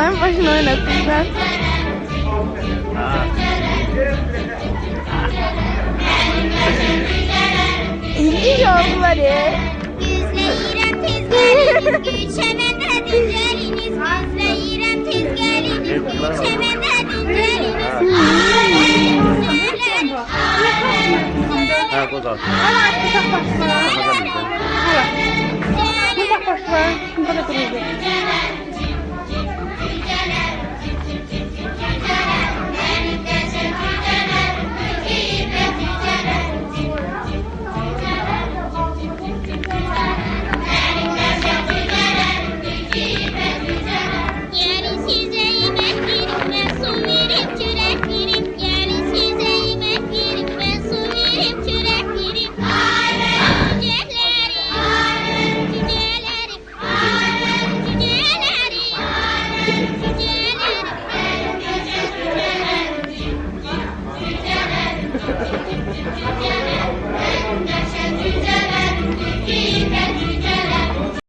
Uşaqların başını oynatırsan. İlgi yolları. Güzleyirem tezgəriniz, gülçəmənədir gəliniz. Güzleyirem tezgəriniz, gülçəmənədir gəliniz. Ha, qoza. Hala açacaq başla. Hala. Bir bak başla. Bunda da duracaq.